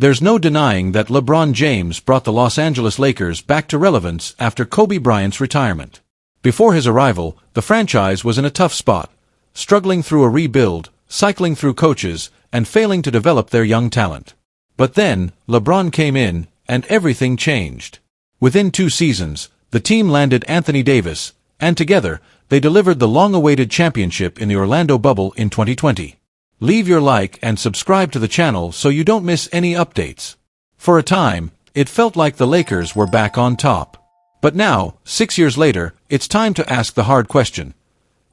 There's no denying that LeBron James brought the Los Angeles Lakers back to relevance after Kobe Bryant's retirement. Before his arrival, the franchise was in a tough spot, struggling through a rebuild, cycling through coaches, and failing to develop their young talent. But then, LeBron came in, and everything changed. Within 2 seasons, the team landed Anthony Davis, and together, they delivered the long-awaited championship in the Orlando bubble in 2020. Leave your like and subscribe to the channel so you don't miss any updates. For a time, it felt like the Lakers were back on top. But now, 6 years later, it's time to ask the hard question.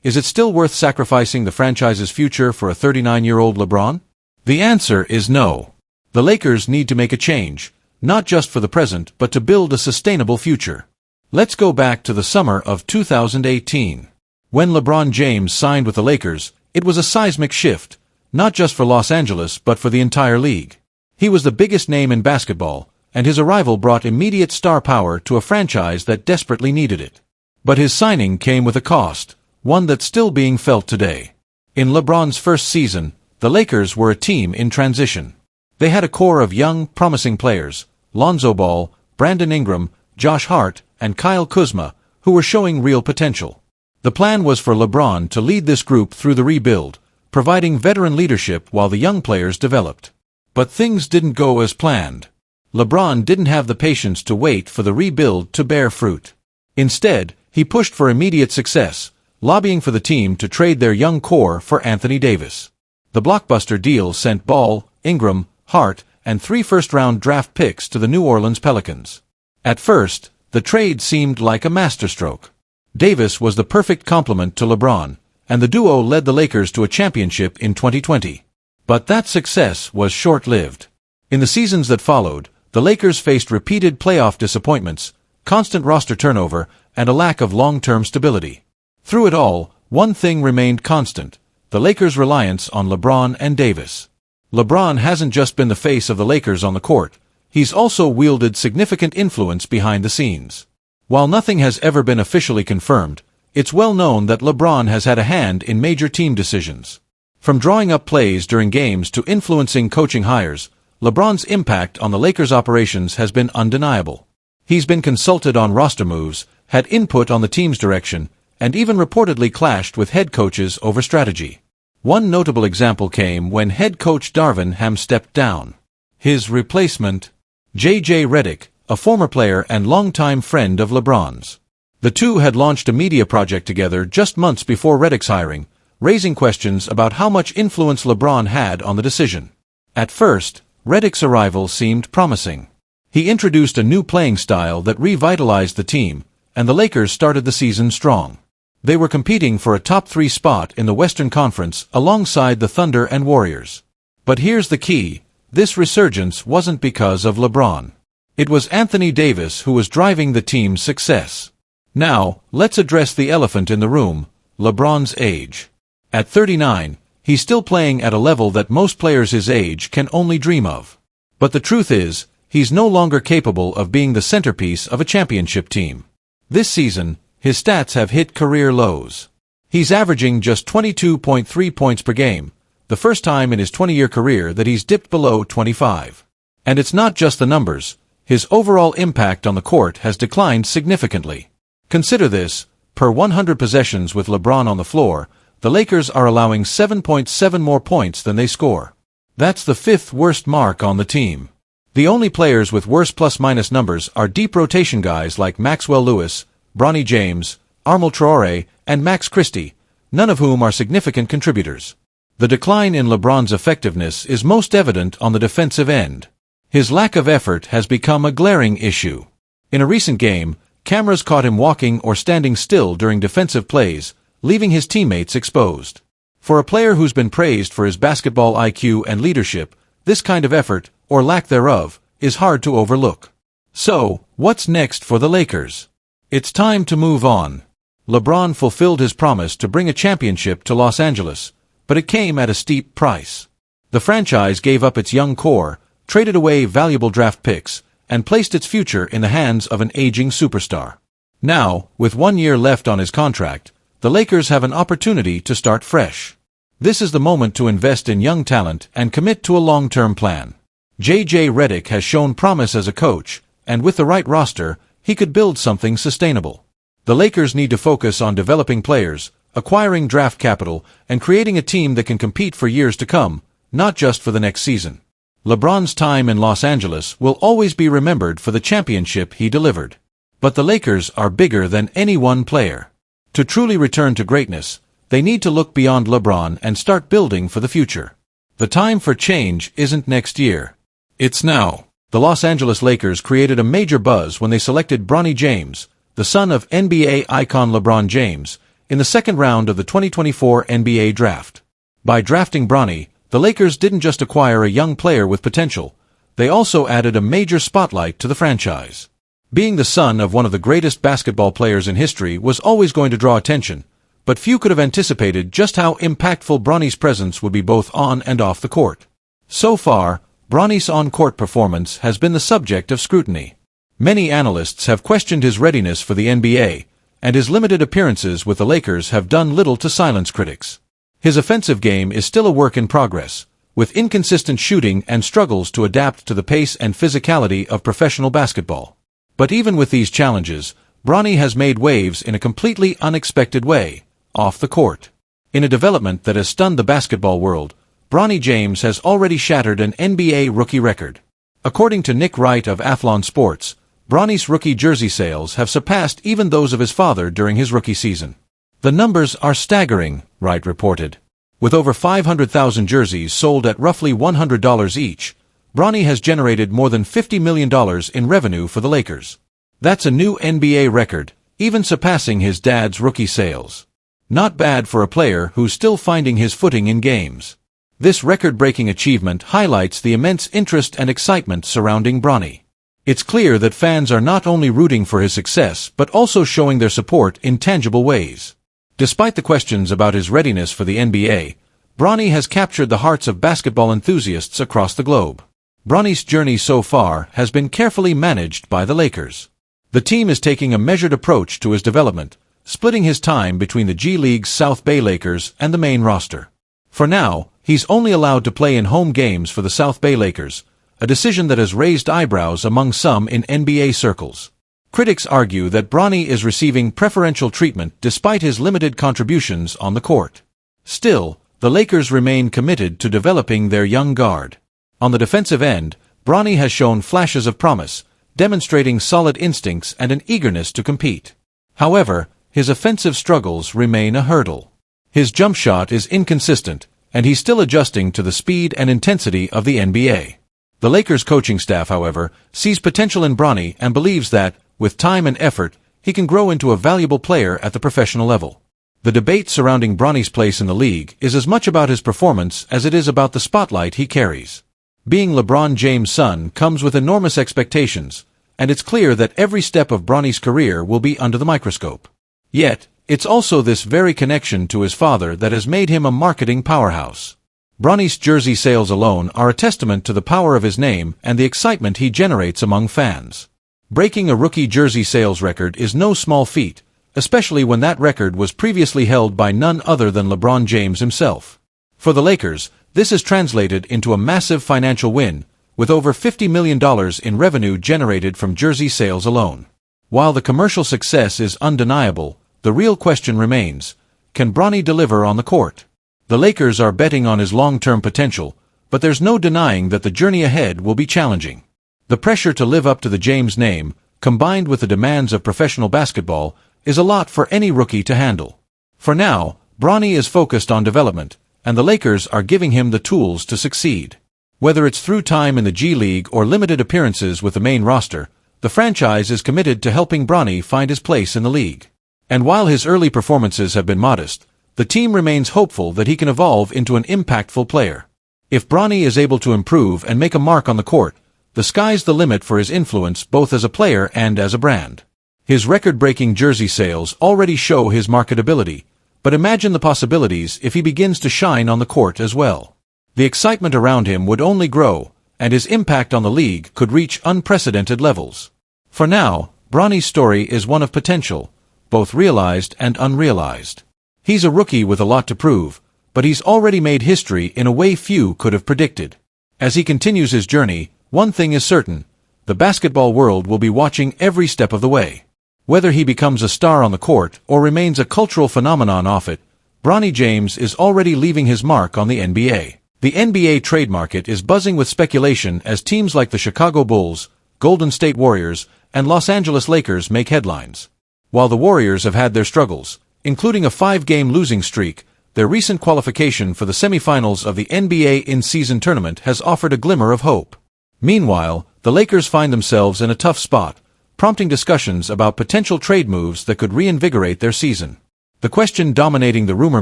Is it still worth sacrificing the franchise's future for a 39-year-old LeBron? The answer is no. The Lakers need to make a change, not just for the present but to build a sustainable future. Let's go back to the summer of 2018. When LeBron James signed with the Lakers, it was a seismic shift, not just for Los Angeles but for the entire league. He was the biggest name in basketball, and his arrival brought immediate star power to a franchise that desperately needed it. But his signing came with a cost, one that's still being felt today. In LeBron's first season, the Lakers were a team in transition. They had a core of young, promising players, Lonzo Ball, Brandon Ingram, Josh Hart, and Kyle Kuzma, who were showing real potential. The plan was for LeBron to lead this group through the rebuild, providing veteran leadership while the young players developed. But things didn't go as planned. LeBron didn't have the patience to wait for the rebuild to bear fruit. Instead, he pushed for immediate success, lobbying for the team to trade their young core for Anthony Davis. The blockbuster deal sent Ball, Ingram, Hart, and 3 first-round draft picks to the New Orleans Pelicans. At first, the trade seemed like a masterstroke. Davis was the perfect complement to LeBron, and the duo led the Lakers to a championship in 2020. But that success was short-lived. In the seasons that followed, the Lakers faced repeated playoff disappointments, constant roster turnover, and a lack of long-term stability. Through it all, one thing remained constant: the Lakers' reliance on LeBron and Davis. LeBron hasn't just been the face of the Lakers on the court, he's also wielded significant influence behind the scenes. While nothing has ever been officially confirmed, it's well known that LeBron has had a hand in major team decisions. From drawing up plays during games to influencing coaching hires, LeBron's impact on the Lakers' operations has been undeniable. He's been consulted on roster moves, had input on the team's direction, and even reportedly clashed with head coaches over strategy. One notable example came when head coach Darvin Ham stepped down. His replacement, J.J. Redick, a former player and longtime friend of LeBron's. The two had launched a media project together just months before Redick's hiring, raising questions about how much influence LeBron had on the decision. At first, Redick's arrival seemed promising. He introduced a new playing style that revitalized the team, and the Lakers started the season strong. They were competing for a top 3 spot in the Western Conference alongside the Thunder and Warriors. But here's the key: this resurgence wasn't because of LeBron. It was Anthony Davis who was driving the team's success. Now, let's address the elephant in the room: LeBron's age. At 39, he's still playing at a level that most players his age can only dream of. But the truth is, he's no longer capable of being the centerpiece of a championship team. This season, his stats have hit career lows. He's averaging just 22.3 points per game, the first time in his 20-year career that he's dipped below 25. And it's not just the numbers. His overall impact on the court has declined significantly. Consider this: per 100 possessions with LeBron on the floor, the Lakers are allowing 7.7 more points than they score. That's the 5th worst mark on the team. The only players with worse plus-minus numbers are deep rotation guys like Maxwell Lewis, Bronny James, Armel Traore, and Max Christie, none of whom are significant contributors. The decline in LeBron's effectiveness is most evident on the defensive end. His lack of effort has become a glaring issue. In a recent game, cameras caught him walking or standing still during defensive plays, leaving his teammates exposed. For a player who's been praised for his basketball IQ and leadership, this kind of effort, or lack thereof, is hard to overlook. So, what's next for the Lakers? It's time to move on. LeBron fulfilled his promise to bring a championship to Los Angeles, but it came at a steep price. The franchise gave up its young core, traded away valuable draft picks, and placed its future in the hands of an aging superstar. Now, with 1 year left on his contract, the Lakers have an opportunity to start fresh. This is the moment to invest in young talent and commit to a long-term plan. J.J. Redick has shown promise as a coach, and with the right roster, he could build something sustainable. The Lakers need to focus on developing players, acquiring draft capital, and creating a team that can compete for years to come, not just for the next season. LeBron's time in Los Angeles will always be remembered for the championship he delivered. But the Lakers are bigger than any one player. To truly return to greatness, they need to look beyond LeBron and start building for the future. The time for change isn't next year. It's now. The Los Angeles Lakers created a major buzz when they selected Bronny James, the son of NBA icon LeBron James, in the second round of the 2024 NBA Draft. By drafting Bronny, the Lakers didn't just acquire a young player with potential, they also added a major spotlight to the franchise. Being the son of one of the greatest basketball players in history was always going to draw attention, but few could have anticipated just how impactful Bronny's presence would be both on and off the court. So far, Bronny's on-court performance has been the subject of scrutiny. Many analysts have questioned his readiness for the NBA, and his limited appearances with the Lakers have done little to silence critics. His offensive game is still a work in progress, with inconsistent shooting and struggles to adapt to the pace and physicality of professional basketball. But even with these challenges, Bronny has made waves in a completely unexpected way, off the court. In a development that has stunned the basketball world, Bronny James has already shattered an NBA rookie record. According to Nick Wright of Athlon Sports, Bronny's rookie jersey sales have surpassed even those of his father during his rookie season. The numbers are staggering, Wright reported. With over 500,000 jerseys sold at roughly $100 each, Bronny has generated more than $50 million in revenue for the Lakers. That's a new NBA record, even surpassing his dad's rookie sales. Not bad for a player who's still finding his footing in games. This record-breaking achievement highlights the immense interest and excitement surrounding Bronny. It's clear that fans are not only rooting for his success but also showing their support in tangible ways. Despite the questions about his readiness for the NBA, Bronny has captured the hearts of basketball enthusiasts across the globe. Bronny's journey so far has been carefully managed by the Lakers. The team is taking a measured approach to his development, splitting his time between the G League's South Bay Lakers and the main roster. For now, he's only allowed to play in home games for the South Bay Lakers, a decision that has raised eyebrows among some in NBA circles. Critics argue that Bronny is receiving preferential treatment despite his limited contributions on the court. Still, the Lakers remain committed to developing their young guard. On the defensive end, Bronny has shown flashes of promise, demonstrating solid instincts and an eagerness to compete. However, his offensive struggles remain a hurdle. His jump shot is inconsistent, and he's still adjusting to the speed and intensity of the NBA. The Lakers coaching staff, however, sees potential in Bronny and believes that, with time and effort, he can grow into a valuable player at the professional level. The debate surrounding Bronny's place in the league is as much about his performance as it is about the spotlight he carries. Being LeBron James' son comes with enormous expectations, and it's clear that every step of Bronny's career will be under the microscope. Yet, it's also this very connection to his father that has made him a marketing powerhouse. Bronny's jersey sales alone are a testament to the power of his name and the excitement he generates among fans. Breaking a rookie jersey sales record is no small feat, especially when that record was previously held by none other than LeBron James himself. For the Lakers, this has translated into a massive financial win, with over $50 million in revenue generated from jersey sales alone. While the commercial success is undeniable, the real question remains, can Bronny deliver on the court? The Lakers are betting on his long-term potential, but there's no denying that the journey ahead will be challenging. The pressure to live up to the James name, combined with the demands of professional basketball, is a lot for any rookie to handle. For now, Bronny is focused on development, and the Lakers are giving him the tools to succeed. Whether it's through time in the G League or limited appearances with the main roster, the franchise is committed to helping Bronny find his place in the league. And while his early performances have been modest, the team remains hopeful that he can evolve into an impactful player. If Bronny is able to improve and make a mark on the court, the sky's the limit for his influence both as a player and as a brand. His record-breaking jersey sales already show his marketability, but imagine the possibilities if he begins to shine on the court as well. The excitement around him would only grow, and his impact on the league could reach unprecedented levels. For now, Bronny's story is one of potential, both realized and unrealized. He's a rookie with a lot to prove, but he's already made history in a way few could have predicted. As he continues his journey, one thing is certain: the basketball world will be watching every step of the way. Whether he becomes a star on the court or remains a cultural phenomenon off it, Bronny James is already leaving his mark on the NBA. The NBA trade market is buzzing with speculation as teams like the Chicago Bulls, Golden State Warriors, and Los Angeles Lakers make headlines. While the Warriors have had their struggles, including a 5-game losing streak, their recent qualification for the semifinals of the NBA in-season tournament has offered a glimmer of hope. Meanwhile, the Lakers find themselves in a tough spot, prompting discussions about potential trade moves that could reinvigorate their season. The question dominating the rumor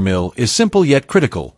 mill is simple yet critical: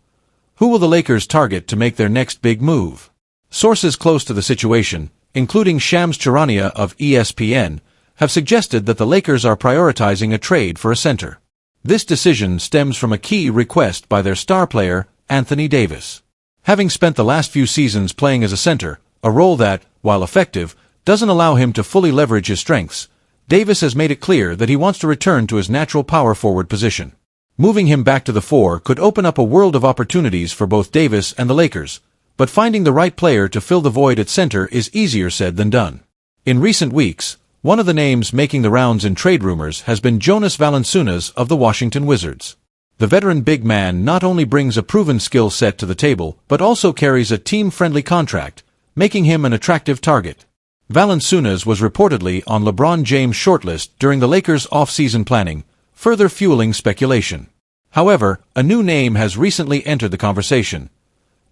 who will the Lakers target to make their next big move? Sources close to the situation, including Shams Charania of ESPN, have suggested that the Lakers are prioritizing a trade for a center. This decision stems from a key request by their star player, Anthony Davis. Having spent the last few seasons playing as a center, a role that, while effective, doesn't allow him to fully leverage his strengths, Davis has made it clear that he wants to return to his natural power forward position. Moving him back to the fore could open up a world of opportunities for both Davis and the Lakers, but finding the right player to fill the void at center is easier said than done. In recent weeks, one of the names making the rounds in trade rumors has been Jonas Valanciunas of the Washington Wizards. The veteran big man not only brings a proven skill set to the table but also carries a team-friendly contract, making him an attractive target. Valanciunas was reportedly on LeBron James' shortlist during the Lakers' off-season planning, further fueling speculation. However, a new name has recently entered the conversation: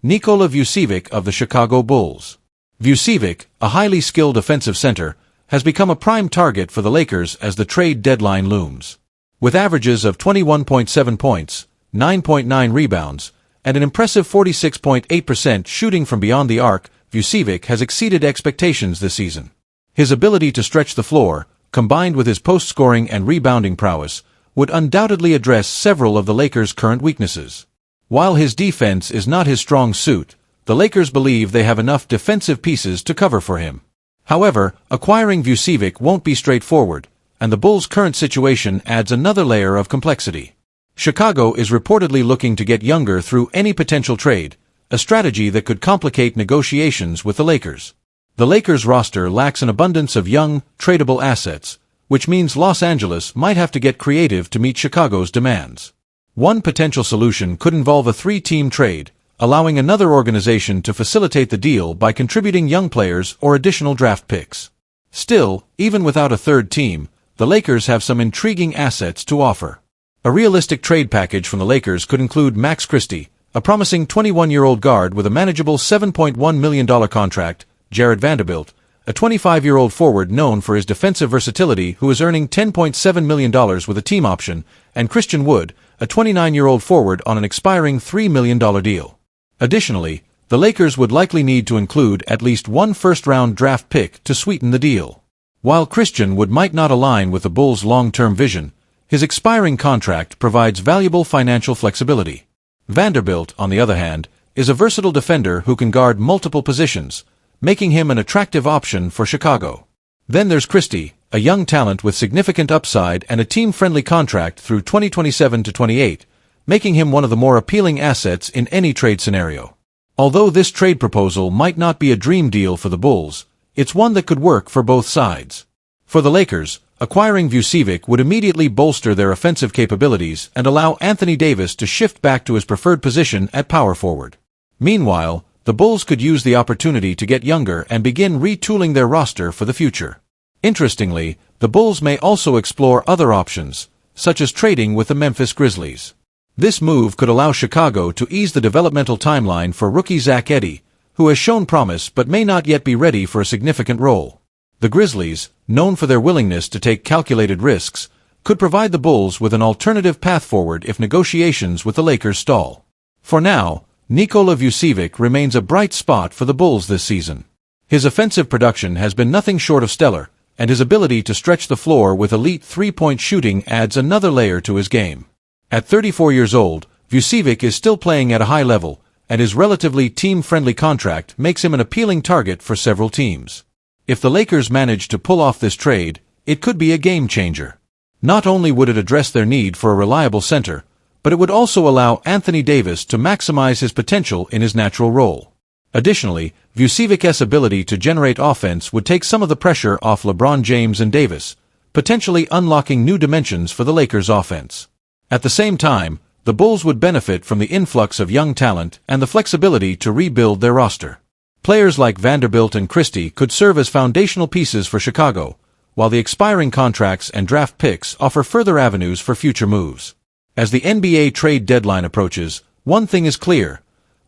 Nikola Vucevic of the Chicago Bulls. Vucevic, a highly skilled offensive center, has become a prime target for the Lakers as the trade deadline looms. With averages of 21.7 points, 9.9 rebounds, and an impressive 46.8% shooting from beyond the arc, Vucevic has exceeded expectations this season. His ability to stretch the floor, combined with his post-scoring and rebounding prowess, would undoubtedly address several of the Lakers' current weaknesses. While his defense is not his strong suit, the Lakers believe they have enough defensive pieces to cover for him. However, acquiring Vucevic won't be straightforward, and the Bulls' current situation adds another layer of complexity. Chicago is reportedly looking to get younger through any potential trade, a strategy that could complicate negotiations with the Lakers. The Lakers' roster lacks an abundance of young, tradable assets, which means Los Angeles might have to get creative to meet Chicago's demands. One potential solution could involve a 3-team trade, allowing another organization to facilitate the deal by contributing young players or additional draft picks. Still, even without a third team, the Lakers have some intriguing assets to offer. A realistic trade package from the Lakers could include Max Christie, a promising 21-year-old guard with a manageable $7.1 million contract, Jared Vanderbilt, a 25-year-old forward known for his defensive versatility who is earning $10.7 million with a team option, and Christian Wood, a 29-year-old forward on an expiring $3 million deal. Additionally, the Lakers would likely need to include at least one first-round draft pick to sweeten the deal. While Christian Wood might not align with the Bulls' long-term vision, his expiring contract provides valuable financial flexibility. Vanderbilt, on the other hand, is a versatile defender who can guard multiple positions, making him an attractive option for Chicago. Then there's Christie, a young talent with significant upside and a team-friendly contract through 2027 to 28, making him one of the more appealing assets in any trade scenario. Although this trade proposal might not be a dream deal for the Bulls, it's one that could work for both sides. For the Lakers, acquiring Vucevic would immediately bolster their offensive capabilities and allow Anthony Davis to shift back to his preferred position at power forward. Meanwhile, the Bulls could use the opportunity to get younger and begin retooling their roster for the future. Interestingly, the Bulls may also explore other options, such as trading with the Memphis Grizzlies. This move could allow Chicago to ease the developmental timeline for rookie Zach Edey, who has shown promise but may not yet be ready for a significant role. The Grizzlies, known for their willingness to take calculated risks, could provide the Bulls with an alternative path forward if negotiations with the Lakers stall. For now, Nikola Vucevic remains a bright spot for the Bulls this season. His offensive production has been nothing short of stellar, and his ability to stretch the floor with elite three-point shooting adds another layer to his game. At 34 years old, Vucevic is still playing at a high level, and his relatively team-friendly contract makes him an appealing target for several teams. If the Lakers manage to pull off this trade, it could be a game-changer. Not only would it address their need for a reliable center, but it would also allow Anthony Davis to maximize his potential in his natural role. Additionally, Vucevic's ability to generate offense would take some of the pressure off LeBron James and Davis, potentially unlocking new dimensions for the Lakers' offense. At the same time, the Bulls would benefit from the influx of young talent and the flexibility to rebuild their roster. Players like Vanderbilt and Christie could serve as foundational pieces for Chicago, while the expiring contracts and draft picks offer further avenues for future moves. As the NBA trade deadline approaches, one thing is clear: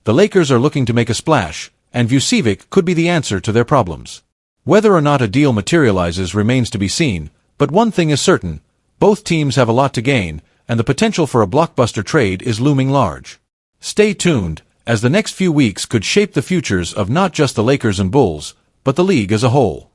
the Lakers are looking to make a splash, and Vucevic could be the answer to their problems. Whether or not a deal materializes remains to be seen, but one thing is certain: both teams have a lot to gain, and the potential for a blockbuster trade is looming large. Stay tuned, as the next few weeks could shape the futures of not just the Lakers and Bulls, but the league as a whole.